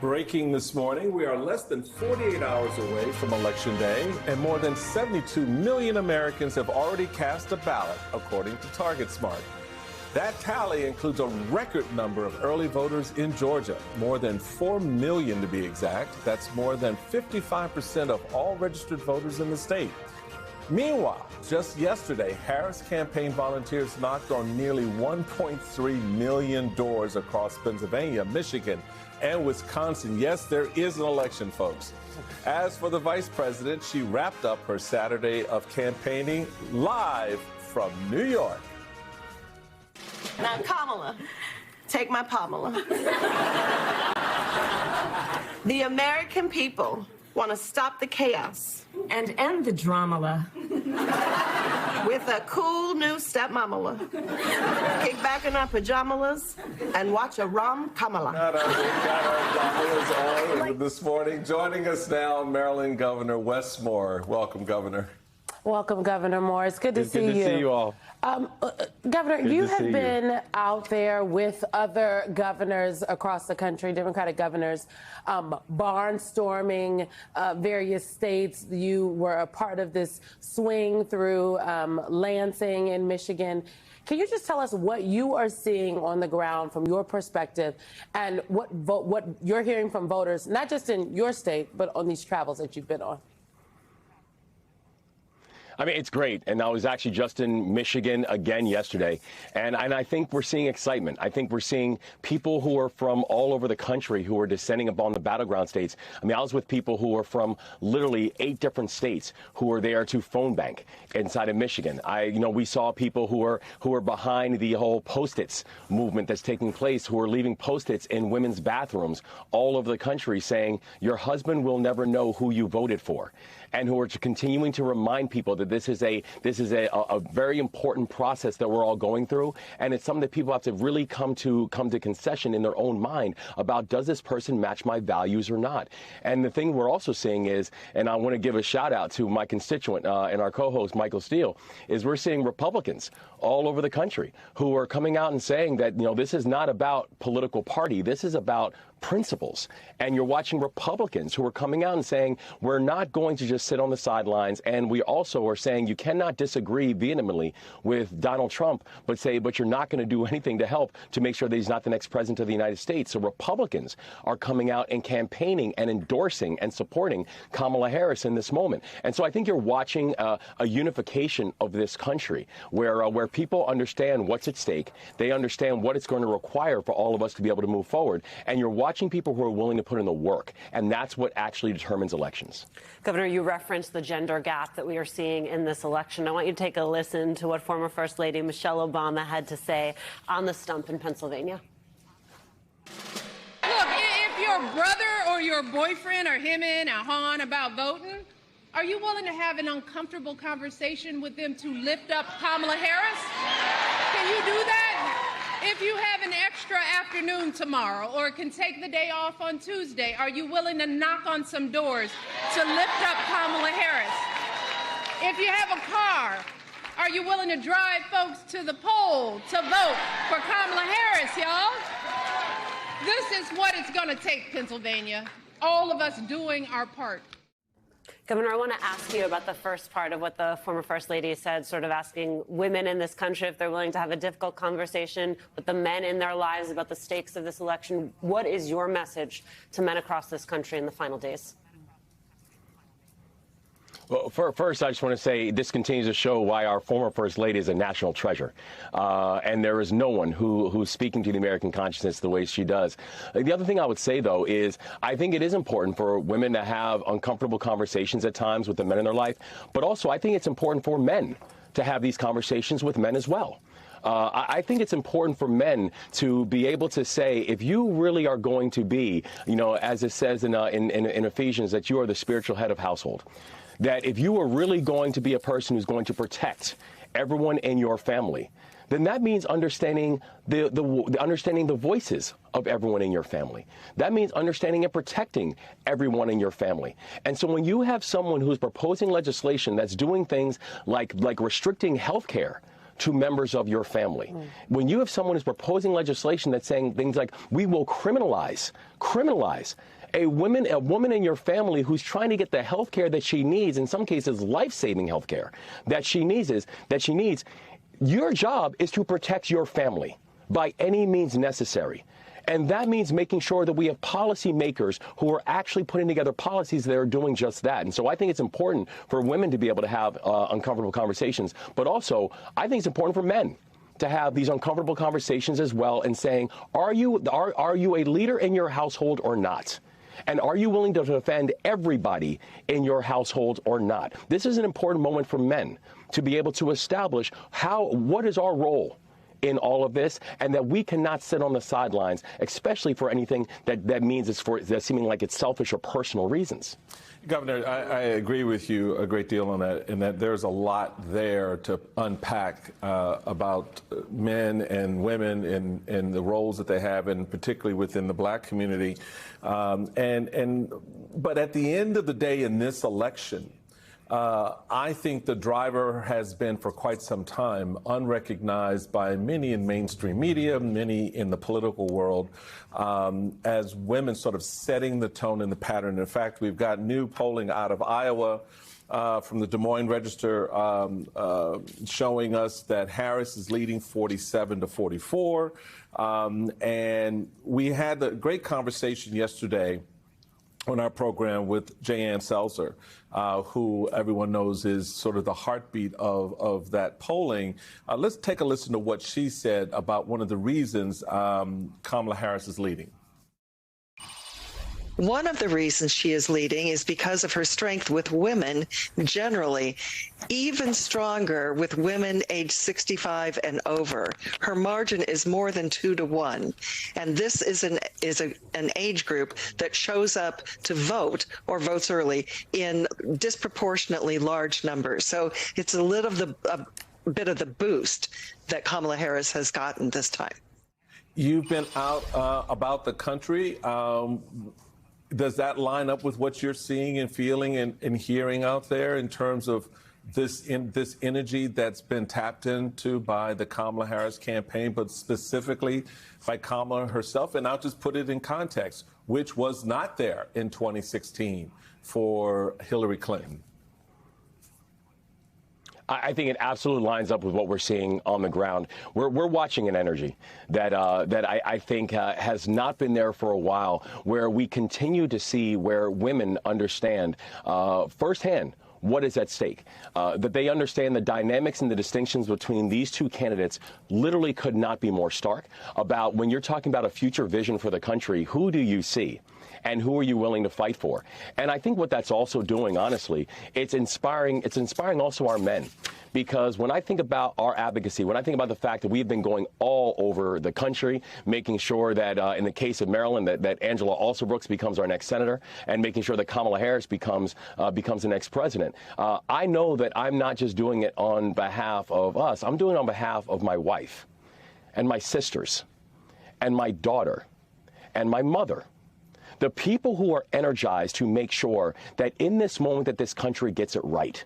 Breaking this morning, we are less than 48 hours away from Election Day, and more than 72 million Americans have already cast a ballot, according to TargetSmart. That tally includes a record number of early voters in Georgia, more than 4 million to be exact. That's more than 55% of all registered voters in the state. Meanwhile, just yesterday, Harris campaign volunteers knocked on nearly 1.3 million doors across Pennsylvania, Michigan, and Wisconsin. Yes, there is an election, folks. As for the vice president, she wrapped up her Saturday of campaigning live from New York. Now, Kamala, take my Pamela. The American people want to stop the chaos and end the drama with a cool new stepmamala. Kick back in our pajamas and watch a Kamala. Got our pajamas on this morning. Joining us now, Maryland Governor Wes Moore. Welcome, Governor. Welcome, Governor Moore. It's good to see you. Good to see you all. Governor, you have been out there with other governors across the country, Democratic governors, barnstorming various states. You were a part of this swing through Lansing in Michigan. Can you just tell us what you are seeing on the ground from your perspective and what you're hearing from voters, not just in your state, but on these travels that you've been on? I mean, it's great. And I was actually just in Michigan again yesterday. And I think we're seeing excitement. I think we're seeing people who are from all over the country who are descending upon the battleground states. I mean, I was with people who are from literally 8 different states who are there to phone bank inside of Michigan. We saw people who are behind the whole Post-its movement that's taking place, who are leaving Post-its in women's bathrooms all over the country saying, your husband will never know who you voted for. And who are continuing to remind people that this is a very important process that we're all going through, and it's something that people have to really come to concession in their own mind about, does this person match my values or not? And the thing we're also seeing is, and I want to give a shout out to my constituent and our co-host Michael Steele, is we're seeing Republicans all over the country who are coming out and saying that this is not about political party, this is about principles. And you're watching Republicans who are coming out and saying, we're not going to just sit on the sidelines. And we also are saying you cannot disagree vehemently with Donald Trump, but you're not going to do anything to help to make sure that he's not the next president of the United States. So Republicans are coming out and campaigning and endorsing and supporting Kamala Harris in this moment. And so I think you're watching a unification of this country where people understand what's at stake. They understand what it's going to require for all of us to be able to move forward. And you're watching people who are willing to put in the work, and that's what actually determines elections. Governor, you referenced the gender gap that we are seeing in this election. I want you to take a listen to what former First Lady Michelle Obama had to say on the stump in Pennsylvania. Look, if your brother or your boyfriend are hemming and hawing about voting, are you willing to have an uncomfortable conversation with them to lift up Kamala Harris? Can you do that? If you have an extra afternoon tomorrow or can take the day off on Tuesday, are you willing to knock on some doors to lift up Kamala Harris? If you have a car, are you willing to drive folks to the poll to vote for Kamala Harris, y'all? This is what it's going to take, Pennsylvania. All of us doing our part. Governor, I want to ask you about the first part of what the former First Lady said, sort of asking women in this country if they're willing to have a difficult conversation with the men in their lives about the stakes of this election. What is your message to men across this country in the final days? Well, first, I just want to say this continues to show why our former First Lady is a national treasure. And there is no one who's speaking to the American consciousness the way she does. The other thing I would say, though, is I think it is important for women to have uncomfortable conversations at times with the men in their life. But also, I think it's important for men to have these conversations with men as well. I think it's important for men to be able to say, if you really are going to be, as it says in Ephesians, that you are the spiritual head of household, that if you are really going to be a person who's going to protect everyone in your family, then that means understanding the voices of everyone in your family. That means understanding and protecting everyone in your family. And so when you have someone who's proposing legislation that's doing things like restricting health care to members of your family. When you have someone who's proposing legislation that's saying things like, we will criminalize a woman in your family who's trying to get the health care that she needs, in some cases life-saving health care that she needs, your job is to protect your family by any means necessary. And that means making sure that we have policymakers who are actually putting together policies that are doing just that. And so I think it's important for women to be able to have uncomfortable conversations. But also, I think it's important for men to have these uncomfortable conversations as well, and saying, are you a leader in your household or not? And are you willing to defend everybody in your household or not? This is an important moment for men to be able to establish what is our role in all of this, and that we cannot sit on the sidelines, especially for anything that means it's for that seeming like it's selfish or personal reasons. Governor, I agree with you a great deal on that, in that there's a lot there to unpack about men and women and the roles that they have, and particularly within the black community. But at the end of the day in this election, I think the driver has been for quite some time unrecognized by many in mainstream media, many in the political world, as women sort of setting the tone and the pattern. In fact, we've got new polling out of Iowa from the Des Moines Register showing us that Harris is leading 47-44. And we had a great conversation yesterday on our program with Jayanne Seltzer, who everyone knows is sort of the heartbeat of that polling. Let's take a listen to what she said about one of the reasons Kamala Harris is leading. One of the reasons she is leading is because of her strength with women generally, even stronger with women age 65 and over. Her margin is more than 2-1. And this is an age group that shows up to vote or votes early in disproportionately large numbers. So it's a bit of the boost that Kamala Harris has gotten this time. You've been out about the country. Does that line up with what you're seeing and feeling and hearing out there in terms of this energy that's been tapped into by the Kamala Harris campaign, but specifically by Kamala herself? And I'll just put it in context, which was not there in 2016 for Hillary Clinton. I think it absolutely lines up with what we're seeing on the ground. We're watching an energy that I think has not been there for a while, where we continue to see where women understand firsthand what is at stake, that they understand the dynamics and the distinctions between these two candidates literally could not be more stark. About when you're talking about a future vision for the country, who do you see? And who are you willing to fight for? And I think what that's also doing, honestly, it's inspiring also our men. Because when I think about our advocacy, when I think about the fact that we've been going all over the country, making sure that in the case of Maryland, that Angela Alsobrooks becomes our next senator, and making sure that Kamala Harris becomes the next president, I know that I'm not just doing it on behalf of us. I'm doing it on behalf of my wife and my sisters and my daughter and my mother. The people who are energized to make sure that in this moment that this country gets it right.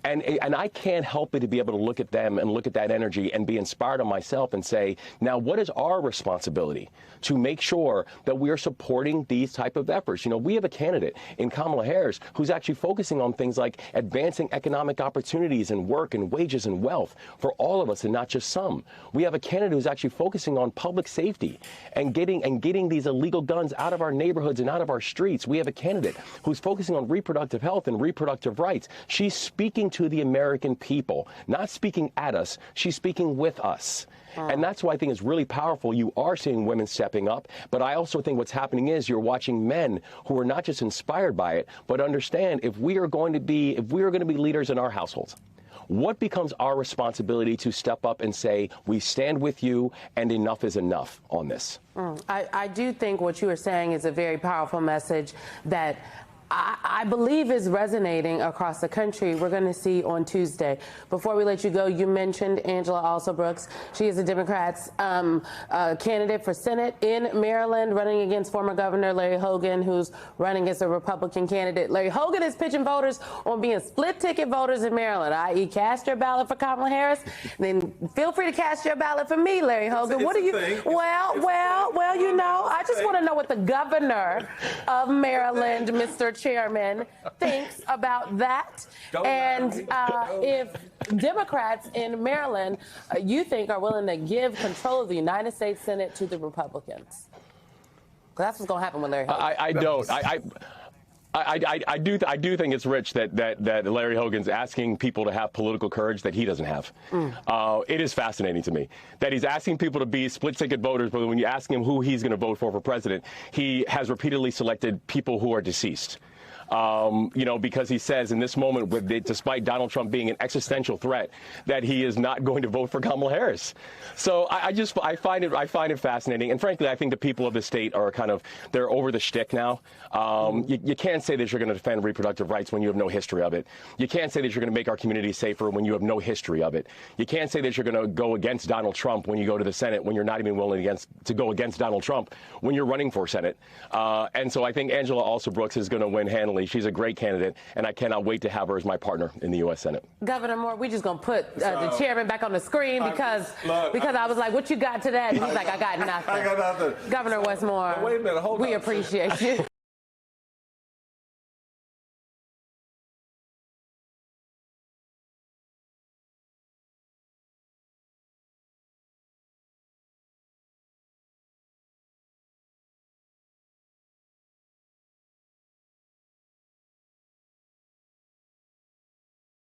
And I can't help but to be able to look at them and look at that energy and be inspired on myself and say, now what is our responsibility to make sure that we are supporting these type of efforts? You know, we have a candidate in Kamala Harris who's actually focusing on things like advancing economic opportunities and work and wages and wealth for all of us and not just some. We have a candidate who's actually focusing on public safety and getting these illegal guns out of our neighborhoods and out of our streets. We have a candidate who's focusing on reproductive health and reproductive rights. She's speaking to the American people, not speaking at us, she's speaking with us. And that's why I think it's really powerful. You are seeing women stepping up, but I also think what's happening is you're watching men who are not just inspired by it, but understand if we are going to be leaders in our households, what becomes our responsibility to step up and say, we stand with you and enough is enough on this? I do think what you are saying is a very powerful message, that I believe is resonating across the country. We're going to see on Tuesday. Before we let you go, you mentioned Angela Alsobrooks. She is a Democrat's candidate for Senate in Maryland, running against former Governor Larry Hogan, who's running as a Republican candidate. Larry Hogan is pitching voters on being split-ticket voters in Maryland, i.e. cast your ballot for Kamala Harris, then feel free to cast your ballot for me, Larry Hogan. What do you? Well, you know, I just want to know what the governor of Maryland, Mr. Chairman, thinks about that. And if Democrats in Maryland, you think, are willing to give control of the United States Senate to the Republicans. That's what's going to happen with Larry Hogan. I don't. I do think it's rich that Larry Hogan's asking people to have political courage that he doesn't have. It is fascinating to me that he's asking people to be split-ticket voters, but when you ask him who he's going to vote for president, he has repeatedly selected people who are deceased. You know, because he says in this moment, despite Donald Trump being an existential threat, that he is not going to vote for Kamala Harris. So I find it fascinating, and frankly, I think the people of the state are they're over the shtick now. You can't say that you're going to defend reproductive rights when you have no history of it. You can't say that you're going to make our community safer when you have no history of it. You can't say that you're going to go against Donald Trump when you go to the Senate when you're not even willing to go against Donald Trump when you're running for Senate. And so I think Angela Alsobrooks is going to win handily. She's a great candidate, and I cannot wait to have her as my partner in the U.S. Senate. Governor Moore, we just going to put the chairman back on the screen because I was like, what you got to that? And he's like, I got nothing. I got nothing. Governor Wes Moore, wait a minute, hold on. We appreciate you.